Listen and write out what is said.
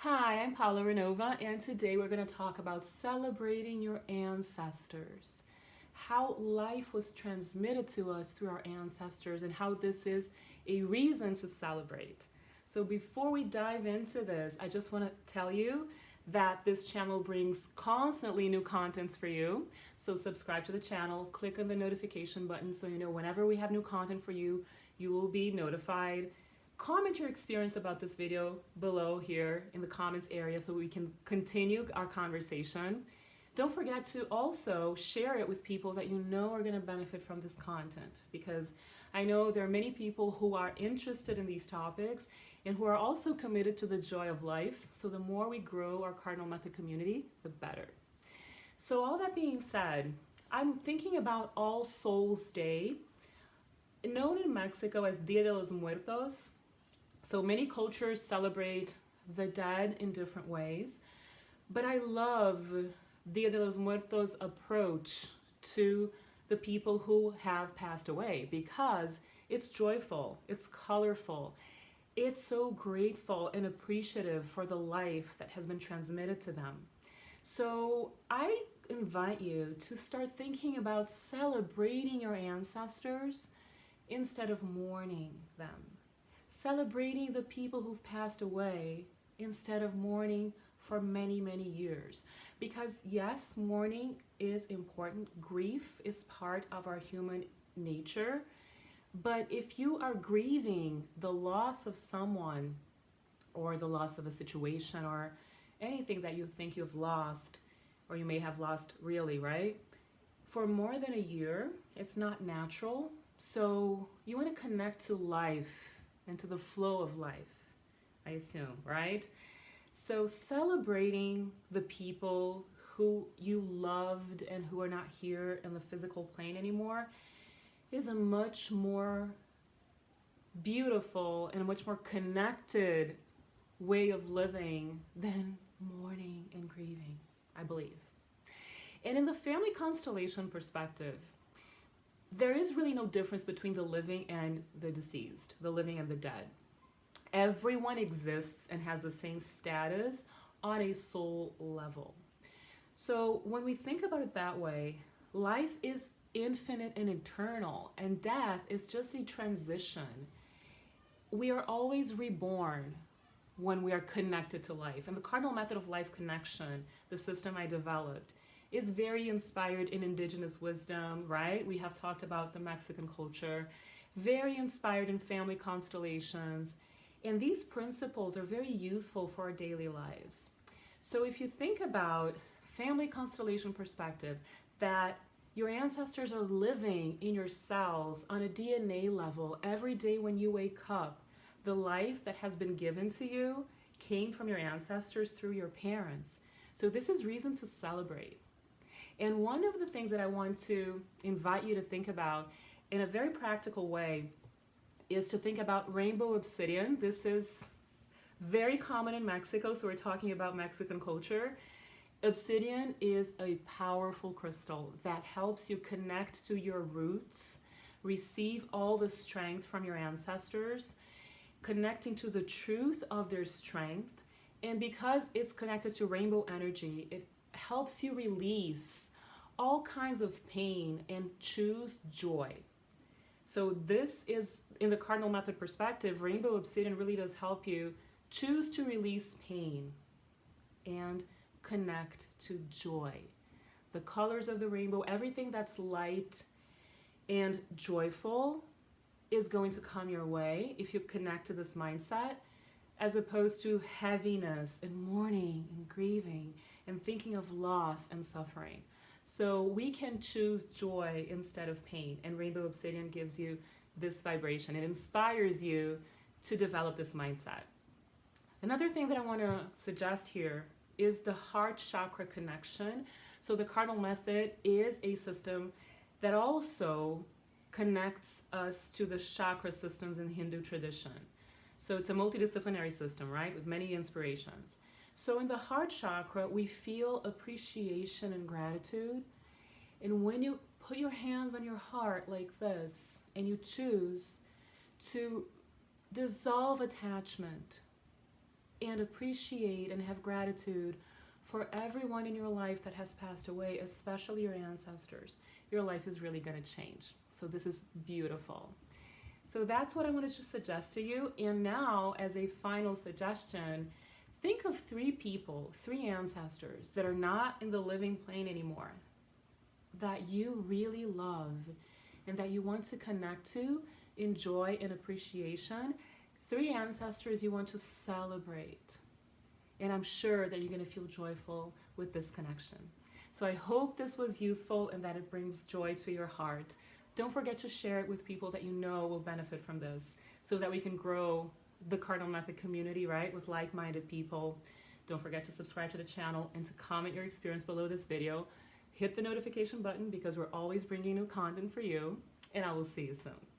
Hi, I'm Paola Ranova, and today we're going to talk about celebrating your ancestors, how life was transmitted to us through our ancestors, and how this is a reason to celebrate. So before we dive into this, I just want to tell you that this channel brings constantly new contents for you. So subscribe to the channel, click on the notification button so you know whenever we have new content for you, you will be notified. Comment your experience about this video below here in the comments area so we can continue our conversation. Don't forget to also share it with people that you know are going to benefit from this content, because I know there are many people who are interested in these topics and who are also committed to the joy of life. So the more we grow our Cardinal Method community, the better. So all that being said, I'm thinking about All Souls Day, known in Mexico as Dia de los Muertos. So many cultures celebrate the dead in different ways, but I love Dia de los Muertos approach to the people who have passed away because it's joyful, it's colorful, it's so grateful and appreciative for the life that has been transmitted to them. So I invite you to start thinking about celebrating your ancestors instead of mourning them. Celebrating the people who've passed away instead of mourning for many, many years. Because yes, mourning is important. Grief is part of our human nature. But if you are grieving the loss of someone or the loss of a situation or anything that you think you've lost, or you may have lost really, right? For more than a year, it's not natural. So you want to connect to life and to the flow of life, I assume, right? So celebrating the people who you loved and who are not here in the physical plane anymore is a much more beautiful and a much more connected way of living than mourning and grieving, I believe. And in the family constellation perspective, there is really no difference between the living and the deceased, the living and the dead. Everyone exists and has the same status on a soul level. So when we think about it that way, life is infinite and eternal, and death is just a transition. We are always reborn when we are connected to life. And the Cardinal Method of Life Connection, the system I developed, is very inspired in indigenous wisdom, right? We have talked about the Mexican culture, very inspired in family constellations. And these principles are very useful for our daily lives. So if you think about family constellation perspective, that your ancestors are living in your cells on a DNA level every day when you wake up. The life that has been given to you came from your ancestors through your parents. So this is reason to celebrate. And one of the things that I want to invite you to think about in a very practical way is to think about Rainbow Obsidian. This is very common in Mexico, so we're talking about Mexican culture. Obsidian is a powerful crystal that helps you connect to your roots, receive all the strength from your ancestors, connecting to the truth of their strength. And because it's connected to rainbow energy, it helps you release all kinds of pain and choose joy. So this is, in the Cardinal Method perspective, Rainbow Obsidian really does help you choose to release pain and connect to joy. The colors of the rainbow, everything that's light and joyful is going to come your way if you connect to this mindset, as opposed to heaviness and mourning and grieving and thinking of loss and suffering. So we can choose joy instead of pain, and Rainbow Obsidian gives you this vibration. It inspires you to develop this mindset. Another thing that I want to suggest here is the Heart Chakra connection. So the Cardinal Method is a system that also connects us to the chakra systems in Hindu tradition. So it's a multidisciplinary system, right, with many inspirations. So in the Heart Chakra, we feel appreciation and gratitude. And when you put your hands on your heart like this, and you choose to dissolve attachment and appreciate and have gratitude for everyone in your life that has passed away, especially your ancestors, your life is really going to change. So this is beautiful. So that's what I wanted to suggest to you. And now, as a final suggestion, think of 3 people, 3 ancestors that are not in the living plane anymore, that you really love and that you want to connect to in joy and appreciation. 3 ancestors you want to celebrate. And I'm sure that you're going to feel joyful with this connection. So I hope this was useful and that it brings joy to your heart. Don't forget to share it with people that you know will benefit from this so that we can grow the Cardinal Method community, right, with like-minded people. Don't forget to subscribe to the channel and to comment your experience below this video. Hit the notification button because we're always bringing new content for you, and I will see you soon.